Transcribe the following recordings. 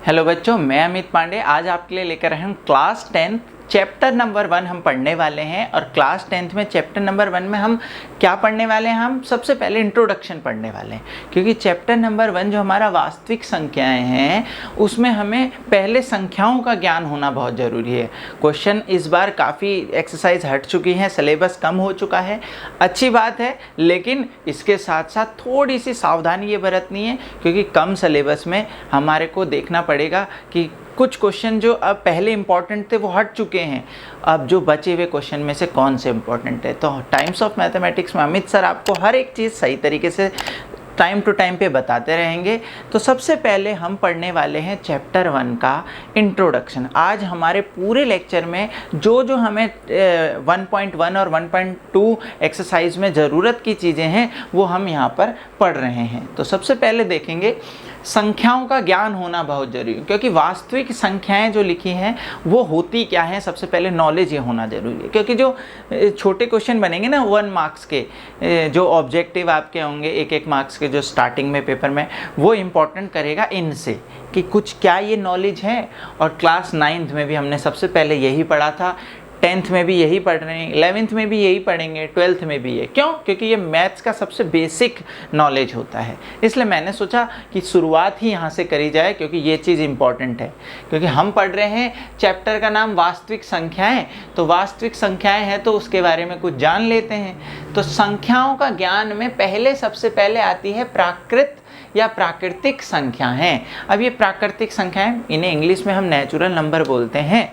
Hello बच्चों, मैं अमित पांडे आज आपके लिए लेकर आया हूँ क्लास 10 चैप्टर नंबर 1 हम पढ़ने वाले हैं। और क्लास 10 में चैप्टर नंबर 1 में हम क्या पढ़ने वाले हैं? हम सबसे पहले इंट्रोडक्शन पढ़ने वाले हैं, क्योंकि चैप्टर नंबर 1 जो हमारा वास्तविक संख्याएं हैं उसमें हमें पहले संख्याओं का ज्ञान होना बहुत ज़रूरी है। क्वेश्चन इस बार काफ़ी एक्सरसाइज हट चुकी हैं, सिलेबस कम हो चुका है, अच्छी बात है, लेकिन इसके साथ साथ थोड़ी सी सावधानी ये बरतनी है, क्योंकि कम सिलेबस में हमारे को देखना पड़ेगा कि कुछ क्वेश्चन जो अब पहले इंपॉर्टेंट थे वो हट चुके हैं। अब जो बचे हुए क्वेश्चन में से कौन से इंपॉर्टेंट है, तो टाइम्स ऑफ मैथमेटिक्स में अमित सर आपको हर एक चीज़ सही तरीके से टाइम टू टाइम पे बताते रहेंगे। तो सबसे पहले हम पढ़ने वाले हैं चैप्टर 1 का इंट्रोडक्शन। आज हमारे पूरे लेक्चर में जो हमें 1.1 और 1.2 एक्सरसाइज में ज़रूरत की चीज़ें हैं वो हम यहाँ पर पढ़ रहे हैं। तो सबसे पहले देखेंगे संख्याओं का ज्ञान होना बहुत जरूरी है, क्योंकि वास्तविक संख्याएं जो लिखी हैं वो होती क्या हैं, सबसे पहले नॉलेज ये होना जरूरी है। क्योंकि जो छोटे क्वेश्चन बनेंगे ना 1 मार्क्स के, जो ऑब्जेक्टिव आपके होंगे 1-1 मार्क्स के जो स्टार्टिंग में पेपर में, वो इम्पोर्टेंट करेगा इनसे कि कुछ क्या ये नॉलेज है। और क्लास 9th में भी हमने सबसे पहले यही पढ़ा था, 10th में भी यही पढ़ रहे हैं, 11th में भी यही पढ़ेंगे, 12th में भी ये। क्यों? क्योंकि ये मैथ्स का सबसे बेसिक नॉलेज होता है। इसलिए मैंने सोचा कि शुरुआत ही यहाँ से करी जाए, क्योंकि ये चीज़ इंपॉर्टेंट है। क्योंकि हम पढ़ रहे हैं चैप्टर का नाम वास्तविक संख्याएं, तो वास्तविक संख्याएं हैं तो उसके बारे में कुछ जान लेते हैं। तो संख्याओं का ज्ञान में पहले सबसे पहले आती है प्राकृत या प्राकृतिक संख्याएं। अब ये प्राकृतिक संख्याएं, इन्हें इंग्लिश में हम नेचुरल नंबर बोलते हैं।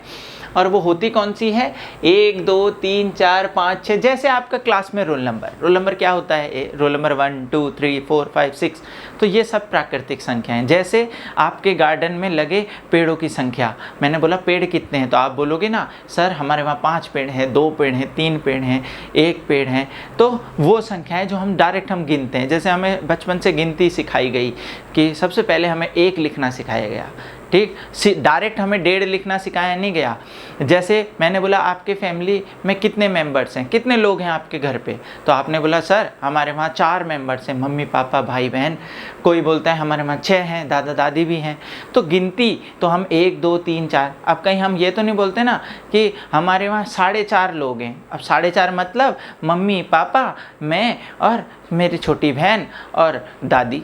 और वो होती कौन सी है? 1, 2, 3, 4, 5, 6, जैसे आपका क्लास में रोल नंबर क्या होता है? Roll number 1, 2, 3, 4, 5, 6। तो ये सब प्राकृतिक संख्या हैं। जैसे आपके गार्डन में लगे पेड़ों की संख्या, मैंने बोला पेड़ कितने हैं, तो आप बोलोगे ना सर हमारे वहाँ 5 पेड़ हैं, 2 पेड़ हैं, 3 पेड़ हैं, 1 पेड़ है। तो वो संख्याएं जो हम डायरेक्ट हम गिनते हैं, जैसे हमें बचपन से गिनती सिखाई गई कि सबसे पहले हमें 1 लिखना सिखाया गया, ठीक, डायरेक्ट हमें 1.5 लिखना सिखाया नहीं गया। जैसे मैंने बोला आपके फैमिली में कितने मेंबर्स हैं, कितने लोग हैं आपके घर पे, तो आपने बोला सर हमारे वहाँ 4 मेंबर्स हैं, मम्मी पापा भाई बहन। कोई बोलता है हमारे वहाँ 6 हैं, दादा दादी भी हैं। तो गिनती तो हम 1, 2, 3, 4। अब कहीं हम ये तो नहीं बोलते ना कि हमारे वहाँ 4.5 लोग हैं। अब 4.5 मतलब मम्मी पापा, मैं और मेरी छोटी बहन और दादी।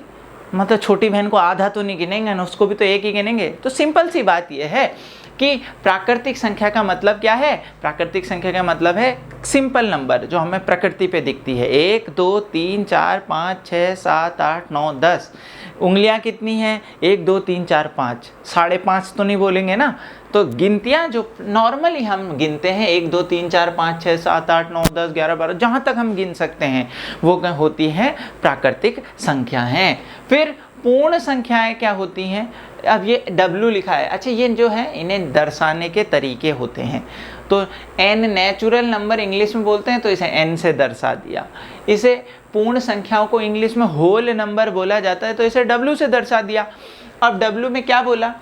मतलब छोटी बहन को आधा तो नहीं गिनेंगे ना, उसको भी तो 1 ही गिनेंगे। तो सिंपल सी बात यह है कि प्राकृतिक संख्या का मतलब क्या है? प्राकृतिक संख्या का मतलब है सिंपल नंबर जो हमें प्रकृति पे दिखती है। 1, 2, 3, 4, 5, 6, 7, 8, 9, 10। उंगलियां कितनी हैं? 1, 2, 3, 4, 5। 5.5 तो नहीं बोलेंगे ना। तो गिनतियां जो नॉर्मली हम गिनते हैं 1, 2, 3, 4, 5, 6, 7, 8, 9, 10, 11, 12, जहाँ तक हम गिन सकते हैं वो होती हैं प्राकृतिक संख्याएं। फिर पूर्ण संख्याएं क्या होती हैं? अब ये W लिखा है, अच्छा ये जो है इन्हें दर्शाने के तरीके होते हैं। तो n नेचुरल नंबर इंग्लिश में बोलते हैं, तो इसे n से दर्शा दिया। इसे पूर्ण संख्याओं को इंग्लिश में होल नंबर बोला जाता है, तो इसे W से दर्शा दिया। अब W में क्या बोला?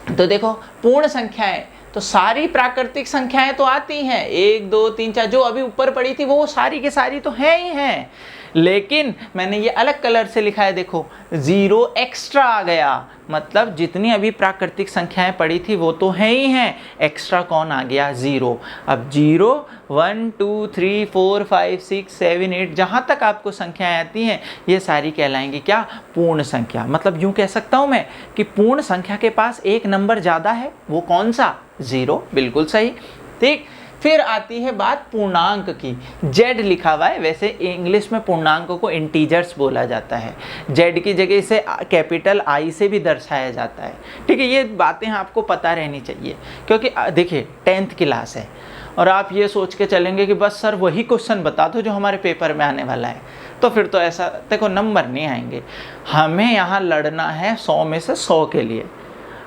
तो देखो पूर्ण संख्याएं तो सारी प्राकृतिक संख्याएं तो आती हैं, 1, 2, 3, 4 जो अभी ऊपर पड़ी थी वो सारी की सारी तो है ही हैं। लेकिन मैंने ये अलग कलर से लिखा है, देखो 0 एक्स्ट्रा आ गया। मतलब जितनी अभी प्राकृतिक संख्याएं पड़ी थी वो तो है ही हैं, एक्स्ट्रा कौन आ गया? 0। अब 0, 1, 2, 3, 4, 5, 6, 7, 8 जहाँ तक आपको संख्याएं आती हैं ये सारी कहलाएंगी क्या? पूर्ण संख्या। मतलब यूँ कह सकता हूँ मैं कि पूर्ण संख्या के पास एक नंबर ज़्यादा है, वो कौन सा? 0। बिल्कुल सही, ठीक। फिर आती है बात पूर्णांक की। Z लिखा हुआ है, वैसे इंग्लिश में पूर्णांक को इंटीजर्स बोला जाता है। Z की जगह इसे कैपिटल I से भी दर्शाया जाता है, ठीक है। ये बातें आपको पता रहनी चाहिए, क्योंकि देखिए 10th क्लास है और आप ये सोच के चलेंगे कि बस सर वही क्वेश्चन बता दो जो हमारे पेपर में आने वाला है, तो फिर तो ऐसा देखो नंबर नहीं आएंगे। हमें यहाँ लड़ना है 100 में से 100 के लिए।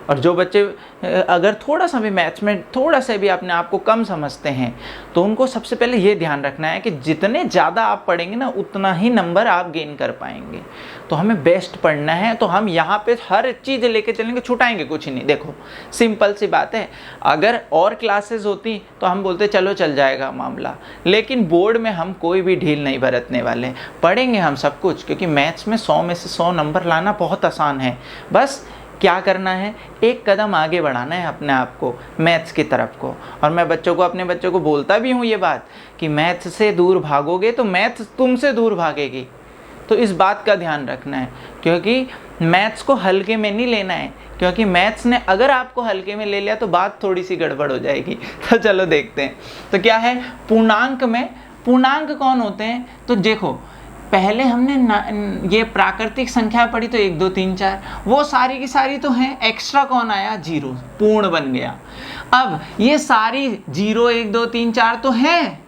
और जो बच्चे अगर थोड़ा सा भी मैथ्स में थोड़ा सा भी अपने आप को कम समझते हैं तो उनको सबसे पहले ये ध्यान रखना है कि जितने ज़्यादा आप पढ़ेंगे ना उतना ही नंबर आप गेन कर पाएंगे। तो हमें बेस्ट पढ़ना है, तो हम यहाँ पे हर चीज़ लेके चलेंगे, छुटाएंगे कुछ नहीं। देखो सिंपल सी बात है, अगर और क्लासेस होती तो हम बोलते चलो चल जाएगा मामला, लेकिन बोर्ड में हम कोई भी ढील नहीं बरतने वाले, पढ़ेंगे हम सब कुछ, क्योंकि मैथ्स में 100 में से 100 नंबर लाना बहुत आसान है। बस क्या करना है, एक कदम आगे बढ़ाना है अपने आप को मैथ्स की तरफ को। और मैं अपने बच्चों को बोलता भी हूँ ये बात कि मैथ्स से दूर भागोगे तो मैथ्स तुमसे दूर भागेगी। तो इस बात का ध्यान रखना है, क्योंकि मैथ्स को हल्के में नहीं लेना है, क्योंकि मैथ्स ने अगर आपको हल्के में ले लिया तो बात थोड़ी सी गड़बड़ हो जाएगी। तो चलो देखते हैं। तो क्या है, पूर्णांक में पूर्णांक कौन होते हैं, तो देखो पहले हमने ये प्राकृतिक संख्या पढ़ी तो 1 2 3 4, वो सारी की सारी तो हैं। एक्स्ट्रा कौन आया, 0, पूर्ण बन गया। अब ये सारी 0 1 2 3 4 तो हैं,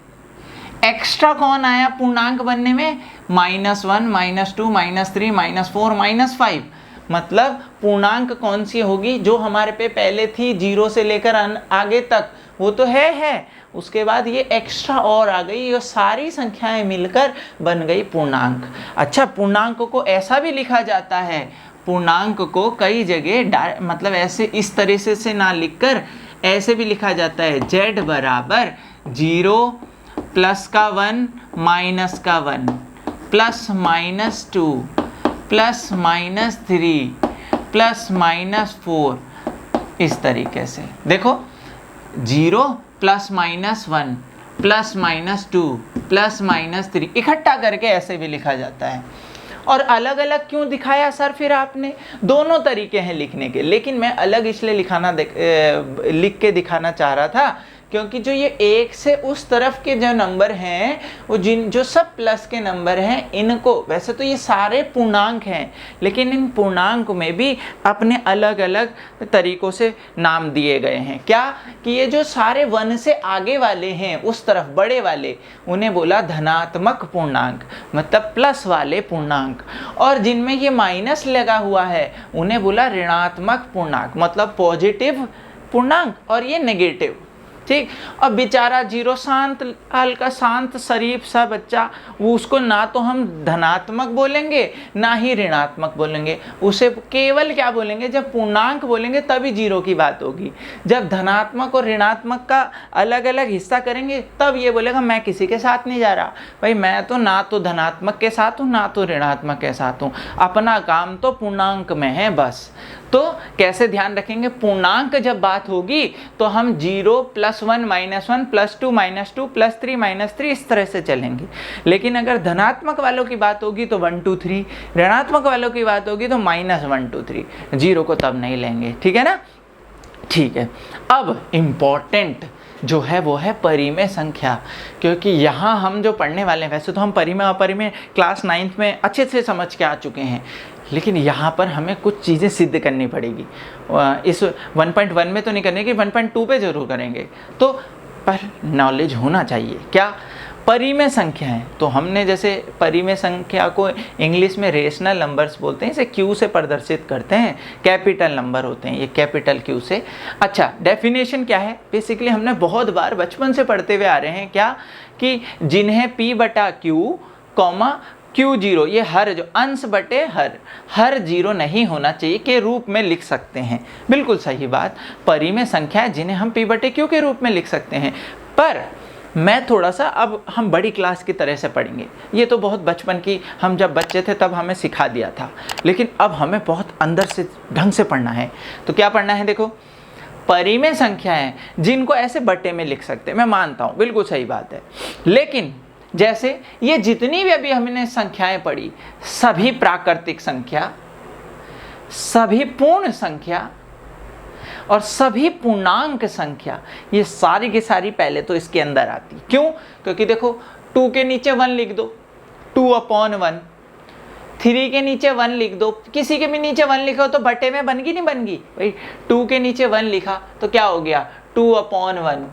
एक्स्ट्रा कौन आया पूर्णांक बनने में, -1 -2 -3 -4 -5। मतलब पूर्णांक कौन सी होगी, जो हमारे पे पहले थी 0 से लेकर आगे तक, वो तो है। उसके बाद ये एक्स्ट्रा और आ गई, ये सारी संख्याएं मिलकर बन गई पूर्णांक। अच्छा, पूर्णांक को ऐसा भी लिखा जाता है, पूर्णांक को कई जगह मतलब ऐसे इस तरह से ना लिखकर ऐसे भी लिखा जाता है, z बराबर 0 प्लस का 1 माइनस का 1 प्लस -2 प्लस -3 प्लस -4, इस तरीके से। देखो 0 प्लस -1 प्लस -2 प्लस -3 इकट्ठा करके ऐसे भी लिखा जाता है। और अलग अलग क्यों दिखाया सर फिर आपने, दोनों तरीके हैं लिखने के, लेकिन मैं अलग इसलिए लिख के दिखाना चाह रहा था क्योंकि जो ये 1 से उस तरफ के जो नंबर हैं, वो जो सब प्लस के नंबर हैं, इनको वैसे तो ये सारे पूर्णांक हैं, लेकिन इन पूर्णांक में भी अपने अलग अलग तरीकों से नाम दिए गए हैं। क्या कि ये जो सारे 1 से आगे वाले हैं उस तरफ बड़े वाले, उन्हें बोला धनात्मक पूर्णांक, मतलब प्लस वाले पूर्णांक। और जिनमें ये माइनस लगा हुआ है उन्हें बोला ऋणात्मक पूर्णांक, मतलब पॉजिटिव पूर्णांक, और ये नेगेटिव। ठीक। और बेचारा 0 शांत, हल्का शांत शरीफ सा बच्चा, वो उसको ना तो हम धनात्मक बोलेंगे ना ही ऋणात्मक बोलेंगे, उसे केवल क्या बोलेंगे, जब पूर्णांक बोलेंगे तभी 0 की बात होगी। जब धनात्मक और ऋणात्मक का अलग अलग हिस्सा करेंगे तब ये बोलेगा मैं किसी के साथ नहीं जा रहा, भाई मैं तो ना तो धनात्मक के साथ हूँ ना तो ऋणात्मक के साथ हूँ, अपना काम तो पूर्णांक में है बस। तो कैसे ध्यान रखेंगे, पूर्णांक जब बात होगी तो हम 0 +1 -1 +2 -2 +3 -3 इस तरह से चलेंगे। लेकिन अगर धनात्मक वालों की बात होगी तो 1 2 3, ऋणात्मक वालों की बात होगी तो -1 2 3, 0 को तब नहीं लेंगे। ठीक है ना, ठीक है। अब इम्पोर्टेंट जो है वो है परिमेय संख्या, क्योंकि यहाँ हम जो पढ़ने वाले हैं, वैसे तो हम परिमेय अपरिमेय क्लास 9th में अच्छे से समझ के आ चुके हैं, लेकिन यहाँ पर हमें कुछ चीज़ें सिद्ध करनी पड़ेगी। इस 1.1 में तो नहीं करने की, 1.2 पे जरूर करेंगे। तो पर नॉलेज होना चाहिए क्या, परिमेय संख्या है। तो हमने जैसे परिमेय संख्या को इंग्लिश में रेशनल नंबर्स बोलते हैं, इसे क्यू से प्रदर्शित करते हैं, कैपिटल नंबर होते हैं ये कैपिटल क्यू से। अच्छा, डेफिनेशन क्या है, बेसिकली हमने बहुत बार बचपन से पढ़ते हुए आ रहे हैं क्या, कि जिन्हें P/Q, Q0, ये हर जो अंश बटे हर 0 नहीं होना चाहिए के रूप में लिख सकते हैं। बिल्कुल सही बात, परिमेय संख्या जिन्हें हम P/Q के रूप में लिख सकते हैं। पर मैं थोड़ा सा, अब हम बड़ी क्लास की तरह से पढ़ेंगे, ये तो बहुत बचपन की, हम जब बच्चे थे तब हमें सिखा दिया था, लेकिन अब हमें बहुत अंदर से ढंग से पढ़ना है। तो क्या पढ़ना है, देखो परिमेय संख्या है जिनको ऐसे बटे में लिख सकते हैं, मैं मानता हूँ बिल्कुल सही बात है, लेकिन जैसे ये जितनी भी अभी हमने संख्याएं पढ़ी, सभी प्राकृतिक संख्या, सभी पूर्ण संख्या और सभी पूर्णांक संख्या, ये सारी की सारी पहले तो इसके अंदर आती। क्यों, क्योंकि देखो 2 के नीचे 1 लिख दो, 2/1, 3 के नीचे 1 लिख दो, किसी के भी नीचे 1 लिखो तो बटे में बन गई नहीं बन गई भाई, 2 के नीचे 1 लिखा तो क्या हो गया 2/1,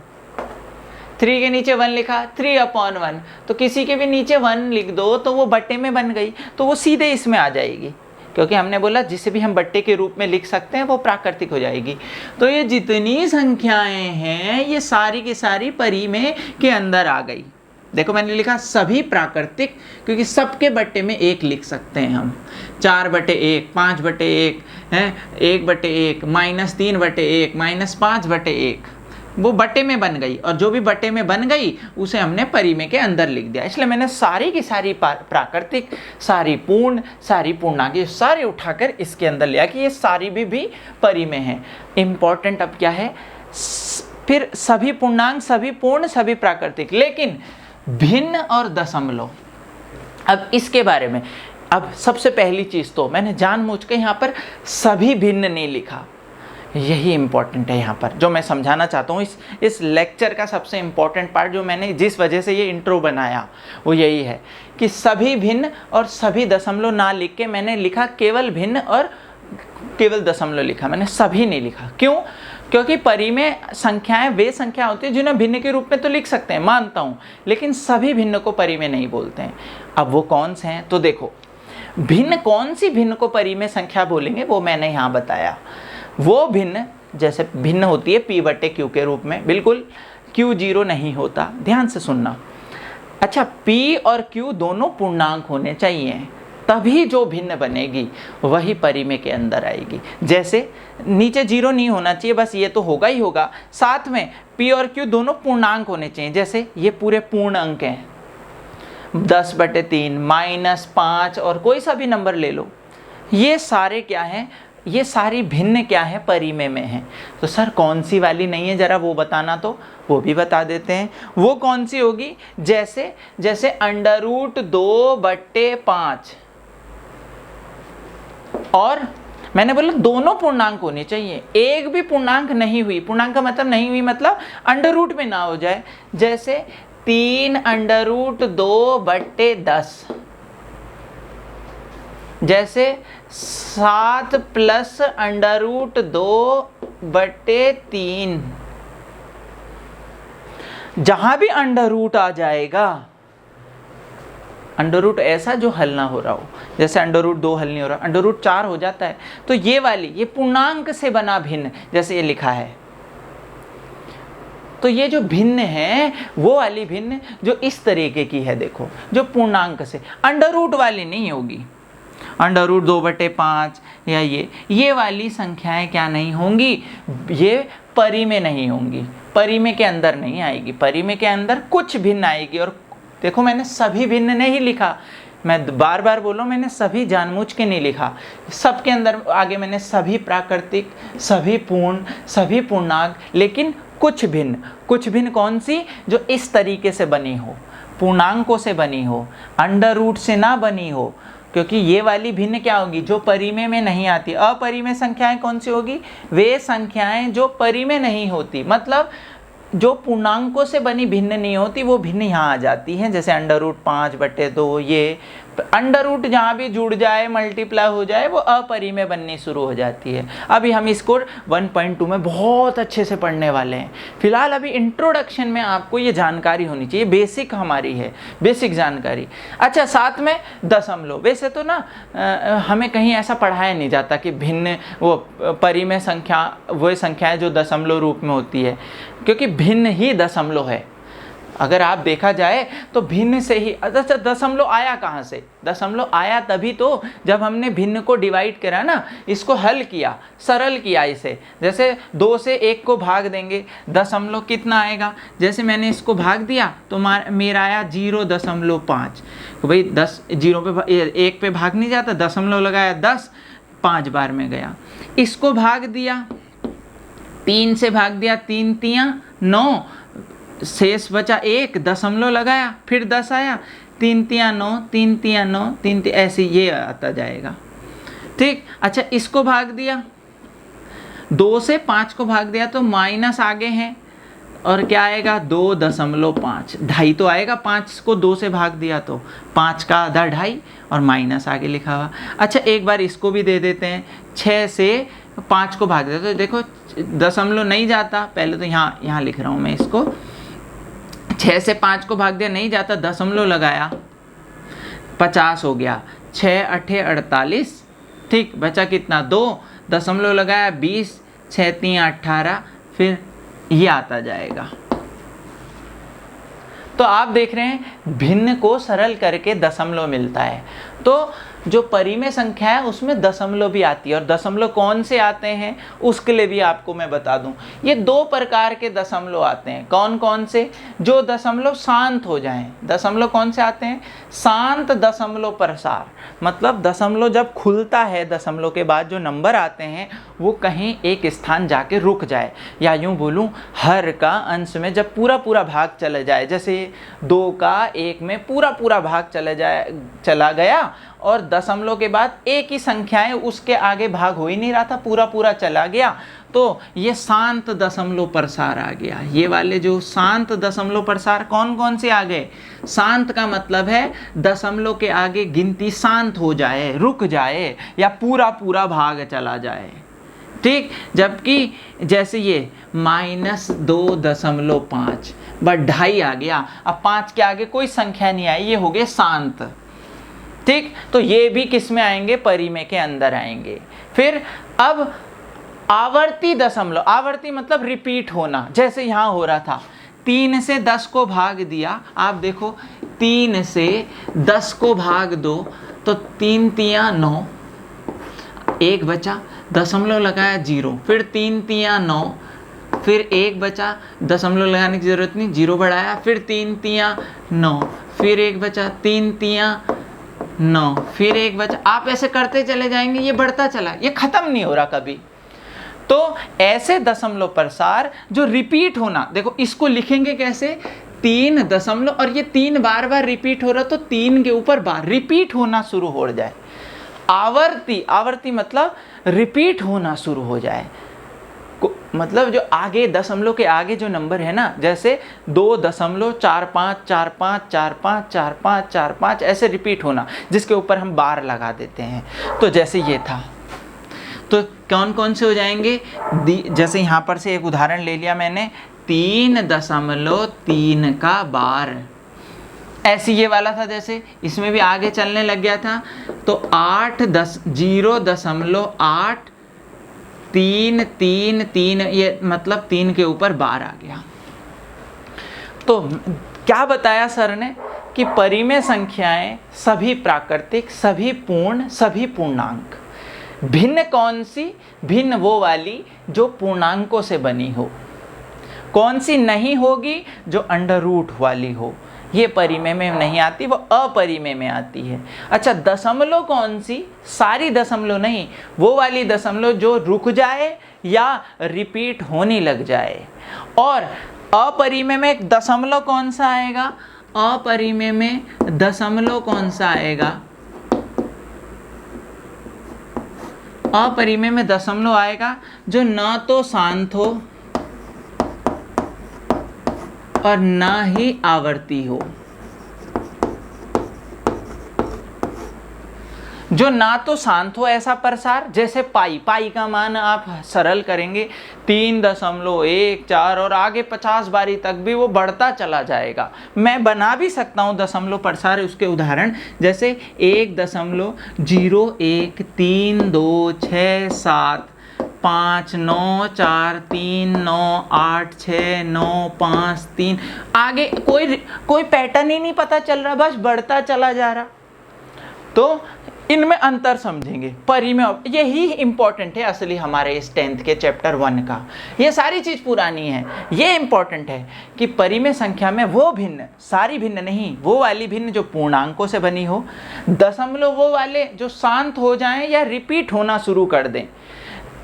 3 के नीचे 1 लिखा 3/1, तो किसी के भी नीचे 1 लिख दो तो वो बट्टे में बन गई, तो वो सीधे इसमें आ जाएगी, क्योंकि हमने बोला जिसे भी हम बट्टे के रूप में लिख सकते हैं वो प्राकृतिक हो जाएगी। तो ये जितनी संख्याएं हैं ये सारी की सारी परिमेय के अंदर आ गई। देखो मैंने लिखा सभी प्राकृतिक, क्योंकि सबके बट्टे में 1 लिख सकते हैं हम, 4/1, 5/1 है, 1/1, -3/1, -5/1, वो बटे में बन गई, और जो भी बटे में बन गई उसे हमने परिमेय के अंदर लिख दिया। इसलिए मैंने सारी की सारी प्राकृतिक, सारी पूर्ण, सारी पूर्णांक सारे उठाकर इसके अंदर लिया कि ये सारी भी परिमेय है। इम्पॉर्टेंट अब क्या है, फिर सभी पूर्णांक, सभी पूर्ण, सभी प्राकृतिक, लेकिन भिन्न और दशमलव। अब इसके बारे में, अब सबसे पहली चीज तो मैंने जानबूझ के यहाँ पर सभी भिन्न नहीं लिखा, यही इंपॉर्टेंट है यहाँ पर जो मैं समझाना चाहता हूँ। इस लेक्चर का सबसे इम्पॉर्टेंट पार्ट जो मैंने जिस वजह से ये इंट्रो बनाया वो यही है कि सभी भिन्न और सभी दशमलव ना लिख के मैंने लिखा केवल भिन्न और केवल दशमलव लिखा, मैंने सभी नहीं लिखा। क्यों? क्योंकि परिमेय संख्याएं वे संख्या होती है जिन्हें भिन्न के रूप में तो लिख सकते हैं, मानता हूँ, लेकिन सभी भिन्न को परिमेय नहीं बोलते हैं। अब वो कौन से हैं? तो देखो, भिन्न कौन सी भिन्न को परिमेय संख्या बोलेंगे वो मैंने यहाँ बताया। वो भिन्न जैसे भिन्न होती है p बटे q के रूप में, बिल्कुल q 0 नहीं होता, ध्यान से सुनना। अच्छा, p और q दोनों पूर्णांक होने चाहिए, तभी जो भिन्न बनेगी वही परिमेय के अंदर आएगी। जैसे नीचे 0 नहीं होना चाहिए, बस ये तो होगा ही होगा, साथ में p और q दोनों पूर्णांक होने चाहिए। जैसे ये पूरे पूर्ण अंक हैं, 10/3, -5 और कोई सा भी नंबर ले लो, ये सारे क्या हैं? ये सारी भिन्न क्या है? परिमेय में है। तो सर कौन सी वाली नहीं है, जरा वो बताना, तो वो भी बता देते हैं। वो कौन सी होगी? जैसे √2/5, और मैंने बोला दोनों पूर्णांक होने चाहिए, एक भी पूर्णांक नहीं हुई, पूर्णांक का मतलब नहीं हुई मतलब अंडर रूट में ना हो जाए। जैसे 3√2/10, जैसे 7 + √2/3। जहां भी अंडर रूट आ जाएगा, अंडर रूट ऐसा जो हल ना हो रहा हो, जैसे √2 हल नहीं हो रहा, √4 हो जाता है, तो ये वाली, ये पूर्णांक से बना भिन्न, जैसे ये लिखा है, तो ये जो भिन्न है वो वाली भिन्न जो इस तरीके की है, देखो, जो पूर्णांक से, अंडर रूट वाली नहीं होगी। √2/5 या ये वाली संख्याएं क्या नहीं होंगी? ये परिमेय नहीं होंगी, परिमेय के अंदर नहीं आएगी, परिमेय के अंदर कुछ भिन्न आएगी। और देखो, मैंने सभी भिन्न नहीं लिखा, मैं बार बार बोलो, मैंने सभी जानबूझ के नहीं लिखा। सबके अंदर आगे मैंने सभी प्राकृतिक, सभी पूर्ण, सभी पूर्णांक, लेकिन कुछ भिन्न कौन सी? जो इस तरीके से बनी हो, पूर्णांकों से बनी हो, अंडर रूट से ना बनी हो। क्योंकि ये वाली भिन्न क्या होगी? जो परिमेय में नहीं आती। अपरिमेय संख्याएं कौन सी होगी? वे संख्याएं जो परिमेय नहीं होती, मतलब जो पूर्णांकों से बनी भिन्न नहीं होती, वो भिन्न यहाँ आ जाती हैं। जैसे √5/2, ये अंडर रूट जहाँ भी जुड़ जाए, मल्टीप्लाई हो जाए, वो अपरिमेय बननी शुरू हो जाती है। अभी हम इसको 1.2 में बहुत अच्छे से पढ़ने वाले हैं। फिलहाल अभी इंट्रोडक्शन में आपको ये जानकारी होनी चाहिए, बेसिक हमारी है, बेसिक जानकारी। अच्छा, साथ में दशमलव। वैसे तो ना हमें कहीं ऐसा पढ़ाया नहीं जाता कि भिन्न वो परिमेय संख्या वो संख्याएं जो दशमलव रूप में होती है, क्योंकि भिन्न ही दशमलव है। अगर आप देखा जाए तो भिन्न से ही, अच्छा, दशमलव आया कहाँ से? दशमलव आया तभी तो जब हमने भिन्न को डिवाइड करा ना, इसको हल किया, सरल किया इसे। जैसे 2 से 1 को भाग देंगे, दशमलव कितना आएगा? जैसे मैंने इसको भाग दिया तो मेरा आया 0.5। तो भाई 10 0 पे 1 पे भाग नहीं जाता, दशमलव लगाया 10, 5 बार में गया। इसको भाग दिया, 3 से भाग दिया, 3 तियां 9, शेष बचा 1, दशमलव लगाया, फिर 10 आया, 3 तियां 9, 3 तियां 9, 3 ऐसे ये आता जाएगा। ठीक। अच्छा, इसको भाग दिया, 2 से 5 को भाग दिया तो माइनस आगे हैं, और क्या आएगा? 2.5, ढाई तो आएगा। 5 को 2 से भाग दिया तो 5 का आधा ढाई, और माइनस आगे लिखा हुआ। अच्छा, एक बार इसको भी दे देते हैं, 6 से 5 को भाग देते तो देखो दशमलव नहीं जाता, पहले तो यहाँ लिख रहा हूँ मैं इसको, 6 से 5 को भाग दिया, नहीं जाता, दशमलव लगाया, 50 हो गया, 6 8 48, ठीक, बचा कितना? 2, दशमलव लगाया 20, 6 3 18, फिर ये आता जाएगा। तो आप देख रहे हैं भिन्न को सरल करके दशमलव मिलता है। तो जो परिमेय संख्या है उसमें दशमलव भी आती है, और दशमलव कौन से आते हैं उसके लिए भी आपको मैं बता दूं। ये दो प्रकार के दशमलव आते हैं। कौन कौन से? जो दशमलव शांत हो जाएं। दशमलव कौन से आते हैं? शांत दशमलव प्रसार, मतलब दशमलव जब खुलता है, दशमलव के बाद जो नंबर आते हैं वो कहीं एक स्थान जाके रुक जाए, या यूं बोलूं हर का अंश में जब पूरा पूरा भाग चला जाए, जैसे 2 का 1 में पूरा पूरा भाग चला गया, और दशमलव के बाद एक ही संख्याएं उसके आगे भाग हो ही नहीं रहा था, पूरा पूरा चला गया, तो ये शांत दशमलव प्रसार आ गया। ये वाले जो शांत दशमलव प्रसार कौन कौन से आ गए? शांत का मतलब है दशमलव के आगे गिनती शांत हो जाए, रुक जाए, या पूरा पूरा भाग चला जाए। ठीक, जबकि जैसे ये -2.5 बट 2.5 आ गया, अब 5 के आगे कोई संख्या नहीं आई, ये हो गए शांत। ठीक, तो ये भी किस में आएंगे? परिमेय के अंदर आएंगे। फिर अब आवर्ती दशमलव, आवर्ती मतलब रिपीट होना, जैसे यहाँ हो रहा था 3 से 10 को भाग दिया, आप देखो 3 से 10 को भाग दो तो 3 तियां 9, 1 बचा, दशमलव लगाया 0, फिर 3 तियां 9, फिर 1 बचा, दशमलव लगाने की जरूरत नहीं, 0 बढ़ाया, फिर 3 तियां 9, फिर 1 बचा, 3 तियां 9, फिर 1 बचा। आप ऐसे करते चले जाएंगे, ये बढ़ता चला, ये खत्म नहीं हो रहा कभी। तो ऐसे दशमलव प्रसार जो रिपीट होना, देखो इसको लिखेंगे कैसे? 3 दशमलव, और ये 3 बार बार रिपीट हो रहा, तो 3 के ऊपर बार रिपीट होना शुरू हो जाए। आवर्ती, आवर्ती मतलब रिपीट होना शुरू हो जाए, मतलब जो आगे दशमलव के आगे जो नंबर है ना, जैसे 2.4545454545 ऐसे रिपीट होना, जिसके ऊपर हम बार लगा देते हैं। तो जैसे ये था, तो कौन कौन से हो जाएंगे? जैसे यहाँ पर से एक उदाहरण ले लिया मैंने, 3.3 का बार, ऐसे ये वाला था, जैसे इसमें भी आगे चलने लग गया था, तो 0.83333, ये मतलब 3 के ऊपर बार आ गया। तो क्या बताया सर ने? कि परिमेय संख्याएं सभी प्राकृतिक, सभी पूर्ण, सभी पूर्णांक। भिन्न कौन सी? भिन्न वो वाली जो पूर्णांकों से बनी हो। कौन सी नहीं होगी? जो अंडर रूट वाली हो, ये परिमेय में नहीं आती, वो अपरिमेय में आती है। अच्छा, दशमलव कौन सी? सारी दशमलव नहीं, वो वाली दशमलव जो रुक जाए या रिपीट होने लग जाए। और अपरिमेय में एक दशमलव कौन सा आएगा? अपरिमेय में दशमलव कौन सा आएगा? अपरिमेय में दशमलव आएगा जो ना तो शांत हो और ना ही आवर्ती हो। जो ना तो शांत हो ऐसा प्रसार, जैसे पाई, पाई का मान आप सरल करेंगे 3.14 और आगे 50 बारी तक भी वो बढ़ता चला जाएगा। मैं बना भी सकता हूँ दशमलव प्रसार, उसके उदाहरण जैसे 1.0132675943983986953 आगे कोई पैटर्न ही नहीं पता चल रहा, बस बढ़ता चला जा रहा। तो इनमें अंतर समझेंगे। परिमेय, यही इंपॉर्टेंट है असली हमारे इस 10th के चैप्टर 1 का। ये सारी चीज़ पुरानी है, ये इंपॉर्टेंट है कि परिमेय संख्या में वो भिन्न, सारी भिन्न नहीं, वो वाली भिन्न जो पूर्णांकों से बनी हो। दशमलव वो वाले जो शांत हो जाएं या रिपीट होना शुरू कर दें।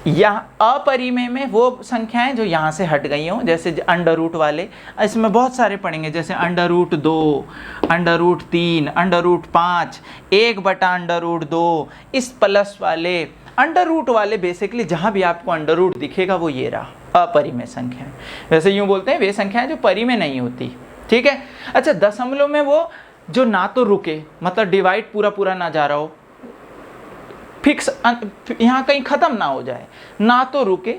यहाँ अपरिमेय में वो संख्याएं जो यहाँ से हट गई हों, जैसे अंडर रूट वाले, इसमें बहुत सारे पढ़ेंगे, जैसे √2, √3, √5, 1/√2, इस प्लस वाले अंडर रूट वाले। बेसिकली जहाँ भी आपको अंडर रूट दिखेगा वो ये रहा अपरिमेय संख्या। वैसे यूँ बोलते हैं वे संख्याएं जो परिमेय नहीं होती, ठीक है। अच्छा, दशमलव में वो जो ना तो रुके, मतलब डिवाइड पूरा पूरा ना जा रहा हो, फिक्स यहाँ कहीं ख़त्म ना हो जाए, ना तो रुके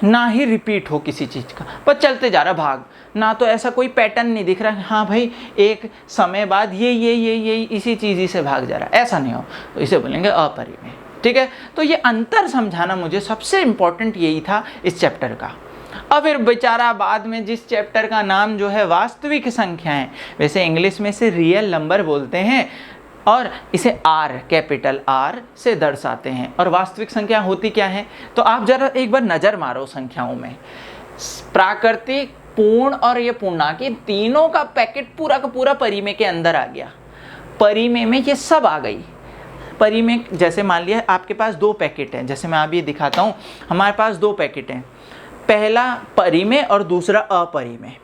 ना ही रिपीट हो किसी चीज़ का, पर चलते जा रहा भाग, ना तो ऐसा कोई पैटर्न नहीं दिख रहा, हाँ भाई एक समय बाद ये इसी चीज़ से भाग जा रहा है, ऐसा नहीं हो, तो इसे बोलेंगे अपरिमेय, ठीक है। तो ये अंतर समझाना मुझे सबसे इम्पोर्टेंट यही था इस चैप्टर का। अब फिर बेचारा बाद में जिस चैप्टर का नाम जो है वास्तविक संख्याएं, वैसे इंग्लिश में से रियल नंबर बोलते हैं, और इसे आर, कैपिटल आर से दर्शाते हैं। और वास्तविक संख्या होती क्या है, तो आप जरा एक बार नज़र मारो संख्याओं में। प्राकृतिक, पूर्ण और ये पूर्णांक, ये तीनों का पैकेट पूरा का पूरा परिमेय के अंदर आ गया। परिमेय में ये सब आ गई। परिमेय जैसे मान लिया आपके पास 2 पैकेट हैं, जैसे मैं आप ये दिखाता हूँ, हमारे पास 2 पैकेट हैं, पहला परिमेय और दूसरा अपरिमेय।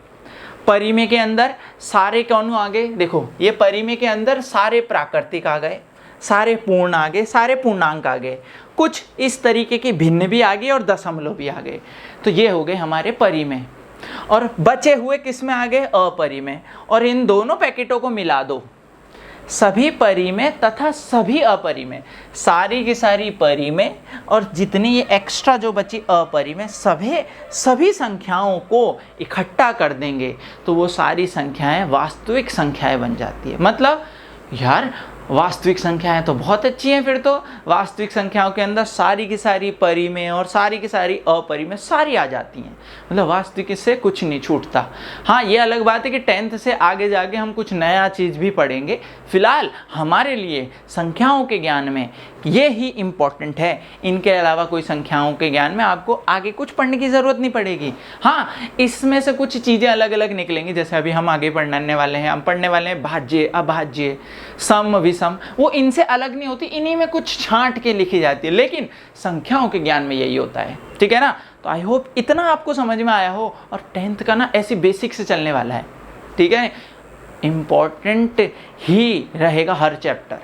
परिमेय के अंदर सारे कौन आ गए, देखो ये परिमेय के अंदर सारे प्राकृतिक आ गए, सारे पूर्ण आ गए, सारे पूर्णांक आ गए, कुछ इस तरीके के भिन्न भी आ गए और दशमलव भी आ गए। तो ये हो गए हमारे परिमेय। और बचे हुए किस में आ गए, अपरिमेय। और इन दोनों पैकेटों को मिला दो, सभी परिमेय तथा सभी अपरिमेय, सारी की सारी परिमेय और जितनी ये एक्स्ट्रा जो बची अपरिमेय, सभी संख्याओं को इकट्ठा कर देंगे तो वो सारी संख्याएं वास्तविक संख्याएं बन जाती है। मतलब यार वास्तविक संख्याएं तो बहुत अच्छी हैं, फिर तो वास्तविक संख्याओं के अंदर सारी की सारी परिमेय और सारी की सारी अपरिमेय सारी आ जाती हैं, मतलब वास्तविक से कुछ नहीं छूटता। हाँ, ये अलग बात है कि 10th से आगे जाके हम कुछ नया चीज़ भी पढ़ेंगे, फिलहाल हमारे लिए संख्याओं के ज्ञान में ये ही इम्पॉर्टेंट है। इनके अलावा कोई संख्याओं के ज्ञान में आपको आगे कुछ पढ़ने की ज़रूरत नहीं पड़ेगी। हाँ, इसमें से कुछ चीज़ें अलग अलग निकलेंगी, जैसे अभी हम आगे पढ़ने वाले हैं, हम पढ़ने वाले हैं भाज्य, अभाज्य, सम, विषम, वो इनसे अलग नहीं होती, इन्हीं में कुछ छांट के लिखी जाती है, लेकिन संख्याओं के ज्ञान में यही होता है। ठीक है ना, तो आई होप इतना आपको समझ में आया हो। और 10th का ना ऐसी बेसिक से चलने वाला है, ठीक है, इम्पॉर्टेंट ही रहेगा हर चैप्टर।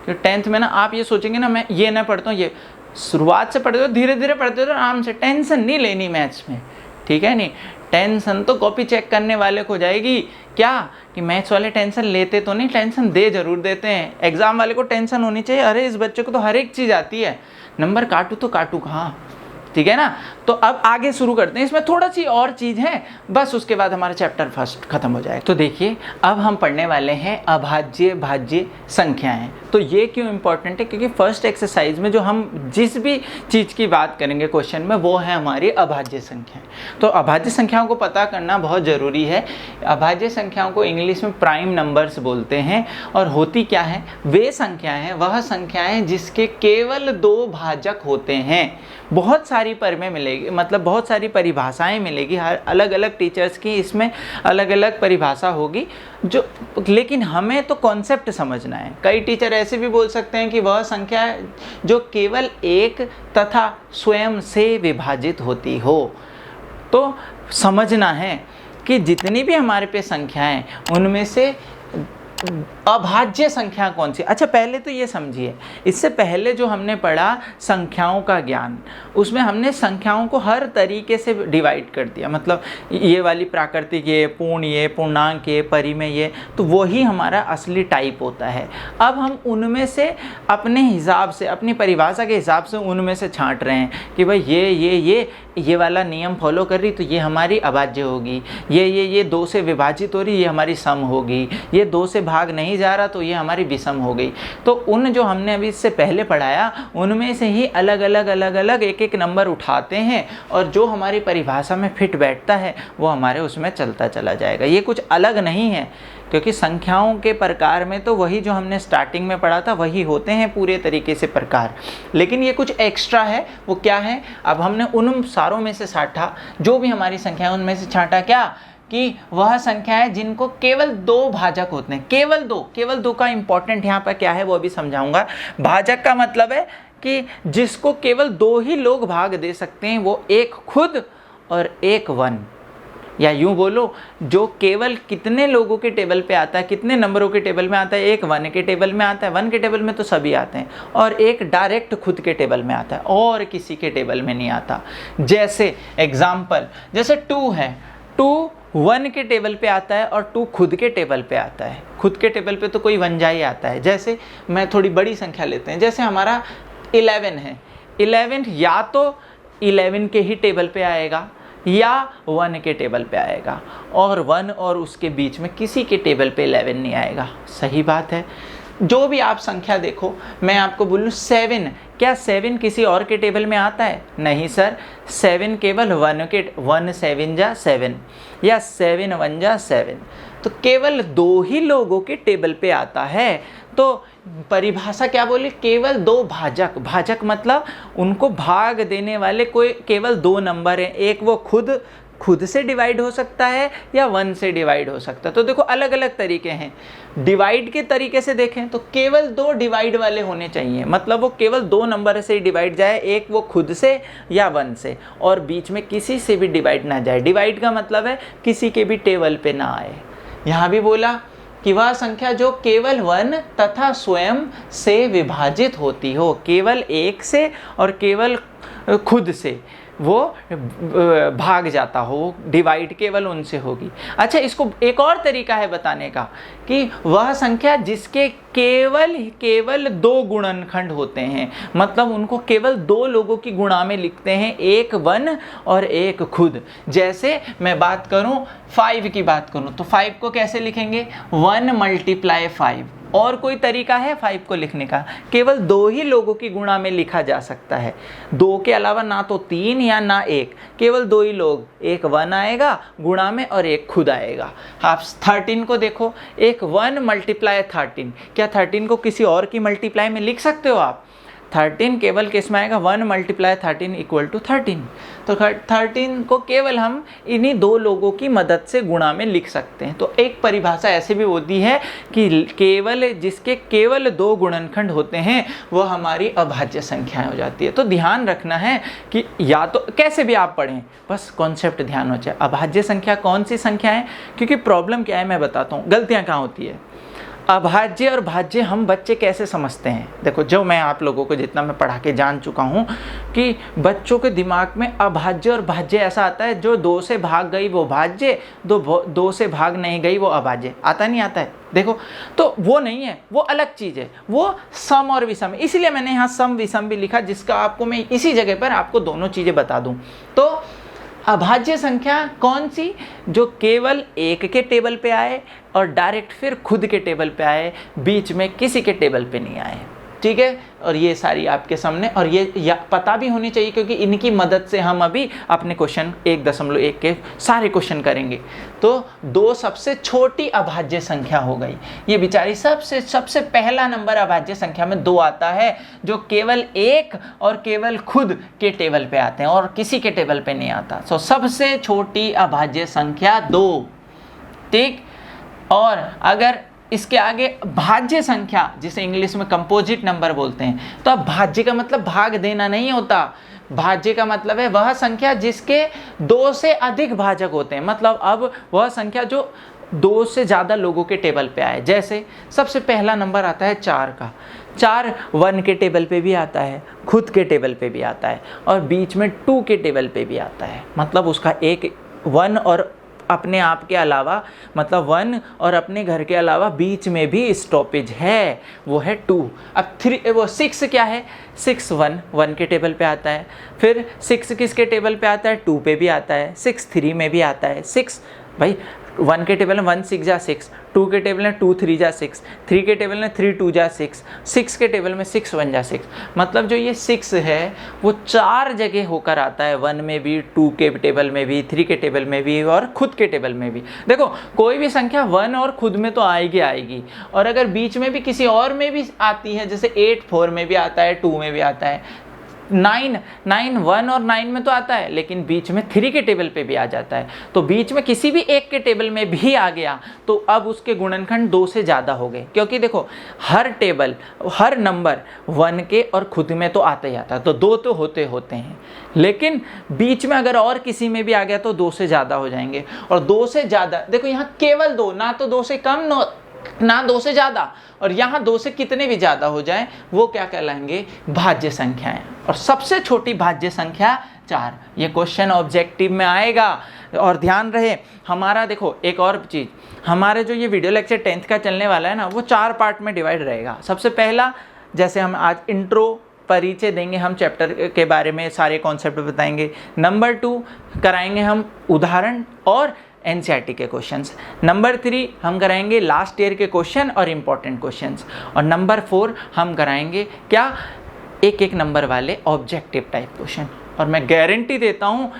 तो 10th में ना आप ये सोचेंगे ना मैं ये ना पढ़ता हूँ, ये शुरुआत से पढ़ते हो, धीरे धीरे पढ़ते हो, आराम से, टेंशन नहीं लेनी मैथ्स में, ठीक है। नहीं, टेंशन तो कॉपी चेक करने वाले को जाएगी, क्या कि मैथ्स वाले टेंशन लेते तो नहीं, टेंशन दे जरूर देते हैं। एग्जाम वाले को टेंशन होनी चाहिए, अरे इस बच्चे को तो हर एक चीज़ आती है, नंबर काटूँ तो काटूँ कहाँ, ठीक है ना। तो अब आगे शुरू करते हैं, इसमें थोड़ा सी और चीज़ है, बस उसके बाद हमारा चैप्टर फर्स्ट खत्म हो जाएगा। तो देखिए अब हम पढ़ने वाले हैं अभाज्य भाज्य संख्याएं। तो ये क्यों इंपॉर्टेंट है, क्योंकि फर्स्ट एक्सरसाइज में जो हम जिस भी चीज़ की बात करेंगे क्वेश्चन में, वो है हमारी अभाज्य संख्याएं। तो अभाज्य संख्याओं को पता करना बहुत ज़रूरी है। अभाज्य संख्याओं को इंग्लिश में प्राइम नंबर्स बोलते हैं। और होती क्या है, वे संख्याएं हैं, वह संख्याएं जिसके केवल 2 भाजक होते हैं। बहुत सारी परिमेय मिलेगी, मतलब बहुत सारी परिभाषाएं मिलेगी, हर अलग अलग टीचर्स की इसमें अलग अलग परिभाषा होगी, जो लेकिन हमें तो कॉन्सेप्ट समझना है। कई टीचर ऐसे भी बोल सकते हैं कि वह संख्या जो केवल एक तथा स्वयं से विभाजित होती हो। तो समझना है कि जितनी भी हमारे पे संख्याएं, उनमें से अभाज्य संख्या कौन सी। अच्छा, पहले तो ये समझिए, इससे पहले जो हमने पढ़ा संख्याओं का ज्ञान, उसमें हमने संख्याओं को हर तरीके से डिवाइड कर दिया, मतलब ये वाली प्राकृतिक, ये पूर्ण, ये पूर्णांक, ये परिमेय, ये तो वही हमारा असली टाइप होता है। अब हम उनमें से अपने हिसाब से, अपनी परिभाषा के हिसाब से उनमें से छांट रहे हैं कि भाई ये वाला नियम फॉलो कर रही तो ये हमारी अभाज्य होगी, ये 2 से विभाजित हो रही, ये हमारी सम होगी, ये 2 से भाग नहीं जा रहा तो ये हमारी विषम हो गई। तो उन जो हमने अभी इससे पहले पढ़ाया, उनमें से ही अलग अलग एक नंबर उठाते हैं, और जो हमारी परिभाषा में फिट बैठता है वो हमारे उसमें चलता चला जाएगा। ये कुछ अलग नहीं है, क्योंकि संख्याओं के प्रकार में तो वही जो हमने स्टार्टिंग में पढ़ा था वही होते हैं पूरे तरीके से प्रकार, लेकिन ये कुछ एक्स्ट्रा है। वो क्या है, अब हमने उन सारों में से छांटा, जो भी हमारी संख्या है उनमें से छांटा क्या, कि वह संख्या है जिनको केवल 2 भाजक होते हैं। केवल दो का इंपॉर्टेंट यहाँ पर क्या है वो अभी समझाऊंगा। भाजक का मतलब है कि जिसको केवल 2 ही लोग भाग दे सकते हैं, वो एक खुद और एक वन, या यूं बोलो जो केवल कितने लोगों के टेबल पे आता है, कितने नंबरों के टेबल में आता है, एक 1 के टेबल में आता है, 1 के टेबल में तो सभी आते हैं, और एक डायरेक्ट खुद के टेबल में आता है और किसी के टेबल में नहीं आता। जैसे एग्जाम्पल, जैसे 2 है, 2 1 के टेबल पे आता है और 2 खुद के टेबल पे आता है। खुद के टेबल पे तो कोई 1 जा ही आता है। जैसे मैं थोड़ी बड़ी संख्या लेते हैं, जैसे हमारा 11 है, 11 या तो 11 के ही टेबल पे आएगा या 1 के टेबल पे आएगा, और 1 और उसके बीच में किसी के टेबल पे 11 नहीं आएगा। सही बात है। जो भी आप संख्या देखो, मैं आपको बोलूँ 7, क्या 7 किसी और के टेबल में आता है? नहीं सर, 7 केवल 1 7 जा 7 या 7 1 जा 7। तो केवल 2 ही लोगों के टेबल पे आता है। तो परिभाषा क्या बोली, केवल 2 भाजक, भाजक मतलब उनको भाग देने वाले कोई केवल 2 नंबर हैं। एक वो खुद से डिवाइड हो सकता है या 1 से डिवाइड हो सकता है। तो देखो अलग अलग तरीके हैं। डिवाइड के तरीके से देखें तो केवल 2 डिवाइड वाले होने चाहिए, मतलब वो केवल 2 नंबर से ही डिवाइड जाए, एक वो खुद से या 1 से, और बीच में किसी से भी डिवाइड ना जाए। डिवाइड का मतलब है किसी के भी टेबल पे ना आए। यहाँ भी बोला कि वह संख्या जो केवल 1 तथा स्वयं से विभाजित होती हो, केवल 1 से और केवल खुद से वो भाग जाता हो, डिवाइड केवल उनसे होगी। अच्छा, इसको एक और तरीका है बताने का कि वह संख्या जिसके केवल 2 गुणनखंड होते हैं, मतलब उनको केवल 2 लोगों की गुणा में लिखते हैं, एक 1 और एक खुद। जैसे मैं बात करूं 5 की बात करूं तो 5 को कैसे लिखेंगे, 1 × 5। और कोई तरीका है 5 को लिखने का, केवल 2 ही लोगों की गुणा में लिखा जा सकता है। 2 के अलावा ना तो 3 या ना 1, केवल 2 ही लोग, एक 1 आएगा गुणा में और एक खुद आएगा। आप 13 को देखो, एक 1 × 13, क्या 13 को किसी और की मल्टीप्लाई में लिख सकते हो आप? 13 केवल किस में आएगा, 1 × 13 = 13। तो 13 को केवल हम इन्हीं 2 लोगों की मदद से गुणा में लिख सकते हैं। तो एक परिभाषा ऐसे भी होती है कि केवल जिसके केवल 2 गुणनखंड होते हैं वो हमारी अभाज्य संख्याएं हो जाती है। तो ध्यान रखना है कि या तो कैसे भी आप पढ़ें, बस कॉन्सेप्ट ध्यान हो जाए। अभाज्य संख्या कौन सी संख्या है, क्योंकि प्रॉब्लम क्या है मैं बताता हूँ, गलतियाँ कहाँ होती है। अभाज्य और भाज्य हम बच्चे कैसे समझते हैं, देखो जो मैं आप लोगों को जितना मैं पढ़ा के जान चुका हूँ कि बच्चों के दिमाग में अभाज्य और भाज्य ऐसा आता है, जो 2 से भाग गई वो भाज्य, 2 से भाग नहीं गई वो अभाज्य। आता नहीं आता है, देखो तो वो नहीं है, वो अलग चीज़ है, वो सम और विषम। इसलिए मैंने यहाँ सम विषम भी लिखा, जिसका आपको मैं इसी जगह पर आपको दोनों चीज़ें बता दूँ। तो अभाज्य संख्या कौन सी, जो केवल 1 के टेबल पे आए और डायरेक्ट फिर खुद के टेबल पे आए, बीच में किसी के टेबल पे नहीं आए, ठीक है। और ये सारी आपके सामने, और ये पता भी होनी चाहिए, क्योंकि इनकी मदद से हम अभी अपने क्वेश्चन 1.1 के सारे क्वेश्चन करेंगे। तो 2 सबसे छोटी अभाज्य संख्या हो गई, ये बेचारी सबसे पहला नंबर अभाज्य संख्या में 2 आता है, जो केवल 1 और केवल खुद के टेबल पे आते हैं और किसी के टेबल पे नहीं आता। सो सबसे छोटी अभाज्य संख्या 2, ठीक। और अगर इसके आगे भाज्य संख्या, जिसे इंग्लिश में कंपोजिट नंबर बोलते हैं, तो अब भाज्य का मतलब भाग देना नहीं होता, भाज्य का मतलब है वह संख्या जिसके 2 से अधिक भाजक होते हैं, मतलब अब वह संख्या जो 2 से ज़्यादा लोगों के टेबल पे आए। जैसे सबसे पहला नंबर आता है 4 का, 4 1 के टेबल पे भी आता है, खुद के टेबल पे भी आता है, और बीच में 2 के टेबल पे भी आता है, मतलब उसका एक 1 और अपने आप के अलावा, मतलब 1 और अपने घर के अलावा बीच में भी स्टॉपेज है, वो है 2। अब 6 क्या है, 6 1 के टेबल पे आता है, फिर 6 किसके टेबल पे आता है, 2 पे भी आता है, 6 3 में भी आता है। 6 भाई 1 के टेबल में 1 6 जा 6, 2 के टेबल में 2 3 जा 6, 3 के टेबल में 3 2 जा 6, 6 के टेबल में 6 1 जा 6। मतलब जो ये 6 है वो 4 जगह होकर आता है, 1 में भी, 2 के टेबल में भी, 3 के टेबल में भी और खुद के टेबल में भी। देखो कोई भी संख्या 1 और खुद में तो आएगी, और अगर बीच में भी किसी और में भी आती है, जैसे 8 4 में भी आता है, 2 में भी आता है, 9 1 और 9 में तो आता है, लेकिन बीच में 3 के टेबल पे भी आ जाता है। तो बीच में किसी भी एक के टेबल में भी आ गया तो अब उसके गुणनखंड 2 से ज़्यादा हो गए, क्योंकि देखो हर नंबर 1 के और खुद में तो आता ही आता है, तो 2 तो होते हैं, लेकिन बीच में अगर और किसी में भी आ गया तो 2 से ज़्यादा हो जाएंगे। और 2 से ज़्यादा, देखो यहाँ केवल 2, ना तो 2 से कम ना 2 से ज़्यादा, और यहाँ 2 से कितने भी ज़्यादा हो जाएं वो क्या कहलाएंगे, भाज्य संख्याएं। और सबसे छोटी भाज्य संख्या 4, ये क्वेश्चन ऑब्जेक्टिव में आएगा। और ध्यान रहे हमारा, देखो एक और चीज़, हमारे जो ये वीडियो लेक्चर 10th का चलने वाला है ना, वो 4 पार्ट में डिवाइड रहेगा। सबसे पहला, जैसे हम आज इंट्रो परिचय देंगे, हम चैप्टर के बारे में सारे कॉन्सेप्ट बताएंगे। नंबर 2 कराएंगे हम उदाहरण और एनसीईआरटी के क्वेश्चंस। नंबर 3 हम कराएंगे लास्ट ईयर के क्वेश्चन और इम्पोर्टेंट क्वेश्चंस। और नंबर 4 हम कराएंगे क्या, एक नंबर वाले ऑब्जेक्टिव टाइप क्वेश्चन। और मैं गारंटी देता हूँ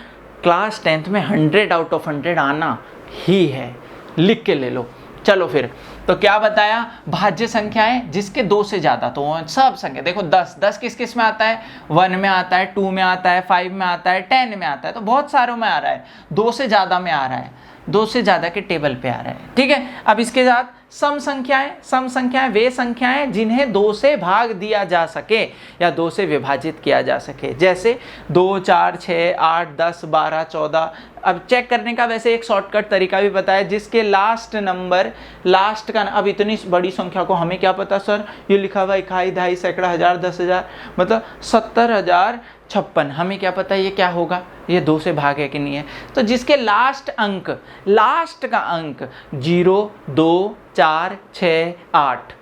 क्लास 10th में 100 आउट ऑफ 100 आना ही है। लिख के ले लो। चलो फिर तो क्या बताया, भाज्य संख्याएं जिसके 2 से ज़्यादा, तो सब संख्या देखो 10 किस किस में आता है, 1 में आता है, 2 में आता है, 5 में आता है, 10 में आता है, तो बहुत सारों में आ रहा है, 2 से ज़्यादा में आ रहा है, 2 से ज़्यादा के टेबल पे आ रहा है। ठीक है, अब इसके साथ सम संख्याएं वे संख्याएं जिन्हें 2 से भाग दिया जा सके या 2 से विभाजित किया जा सके, जैसे 2, 4, 6, 8, 10, 12, 14। अब चेक करने का वैसे एक शॉर्टकट तरीका भी पता है, जिसके लास्ट का, अब इतनी बड़ी संख्या को हमें क्या पता सर, ये लिखा हुआ 1, 2, सैकड़ा, हजार, 10,000, मतलब 70,056, हमें क्या पता ये क्या होगा, ये 2 से भाग है कि नहीं है। तो जिसके लास्ट का अंक 0, 2, 4, 6, 8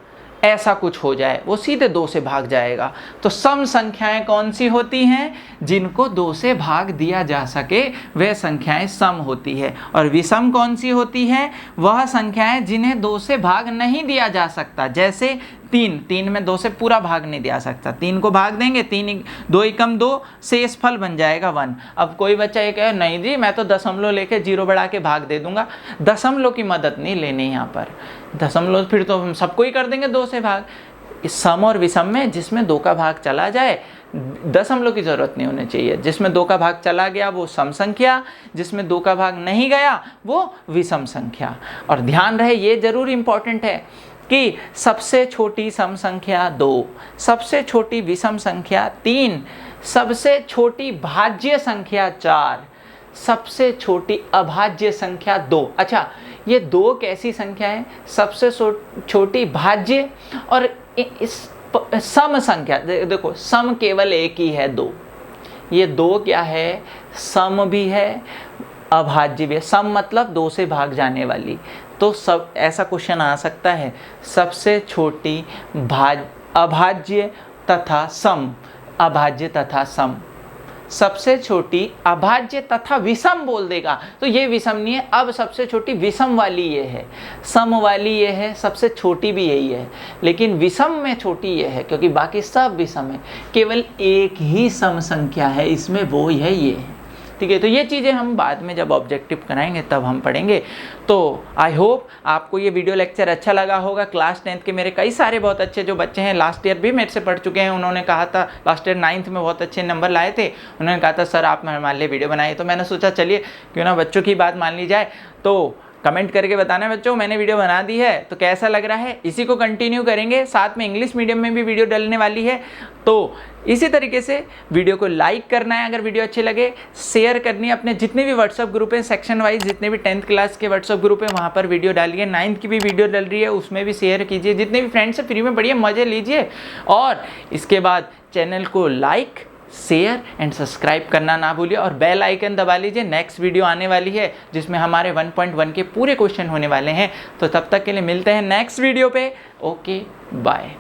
ऐसा कुछ हो जाए, वो सीधे 2 से भाग जाएगा। तो सम संख्याएं कौन सी होती हैं, जिनको 2 से भाग दिया जा सके वह संख्याएं सम होती है। और विषम कौन सी होती है, वह संख्याएं जिन्हें 2 से भाग नहीं दिया जा सकता, जैसे 3 में 2 से पूरा भाग नहीं दिया सकता, 3 को भाग देंगे, 2 एकम 2, शेष फल बन जाएगा 1। अब कोई बच्चा ये कहे नहीं जी मैं तो दशमलव लेके 0 बढ़ा के भाग दे दूंगा, दशमलव की मदद नहीं लेनी यहाँ पर, दशमलव फिर तो हम सबको ही कर देंगे 2 से भाग। इस सम और विषम में जिसमें 2 का भाग चला जाए दशमलव की जरूरत नहीं होनी चाहिए, जिसमें 2 का भाग चला गया वो सम संख्या, जिसमें 2 का भाग नहीं गया वो विषम संख्या। और ध्यान रहे ये जरूर इंपॉर्टेंट है कि सबसे छोटी सम संख्या 2, सबसे छोटी विषम संख्या 3, सबसे छोटी भाज्य संख्या 4, सबसे छोटी अभाज्य संख्या 2। अच्छा, ये 2 कैसी संख्या है, सबसे छोटी भाज्य और इस सम संख्या, देखो सम केवल एक ही है 2, ये 2 क्या है, सम भी है अभाज्य भी है। सम मतलब 2 से भाग जाने वाली, तो सब ऐसा क्वेश्चन आ सकता है, सबसे छोटी अभाज्य तथा सम, अभाज्य तथा सम, सबसे छोटी अभाज्य तथा विषम बोल देगा तो ये विषम नहीं है। अब सबसे छोटी विषम वाली ये है, सम वाली ये है, सबसे छोटी भी यही है, लेकिन विषम में छोटी ये है क्योंकि बाकी सब विषम है, केवल एक ही सम संख्या है इसमें, वो है ये है। ठीक है, तो ये चीज़ें हम बाद में जब ऑब्जेक्टिव कराएंगे तब हम पढ़ेंगे। तो आई होप आपको ये वीडियो लेक्चर अच्छा लगा होगा। क्लास 10th के मेरे कई सारे बहुत अच्छे जो बच्चे हैं, लास्ट ईयर भी मेरे से पढ़ चुके हैं, उन्होंने कहा था, लास्ट ईयर 9th में बहुत अच्छे नंबर लाए थे, उन्होंने कहा था सर आप हमारे लिए वीडियो बनाइए। तो मैंने सोचा चलिए क्यों ना बच्चों की बात मान ली जाए। तो कमेंट करके बताना बच्चों मैंने वीडियो बना दी है तो कैसा लग रहा है, इसी को कंटिन्यू करेंगे। साथ में इंग्लिश मीडियम में भी वीडियो डलने वाली है, तो इसी तरीके से वीडियो को लाइक करना है, अगर वीडियो अच्छे लगे शेयर करनी है, अपने जितने भी व्हाट्सअप ग्रुप हैं सेक्शन वाइज, जितने भी 10th क्लास के व्हाट्सअप ग्रुप हैं वहाँ पर वीडियो डालिए, 9th की भी वीडियो डल रही है उसमें भी शेयर कीजिए, जितने भी फ्रेंड्स हैं फ्री में पढ़िए, मज़े लीजिए। और इसके बाद चैनल को लाइक, शेयर एंड सब्सक्राइब करना ना भूलिए और बेल आइकन दबा लीजिए। नेक्स्ट वीडियो आने वाली है जिसमें हमारे 1.1 के पूरे क्वेश्चन होने वाले हैं। तो तब तक के लिए मिलते हैं नेक्स्ट वीडियो पे। Okay, bye.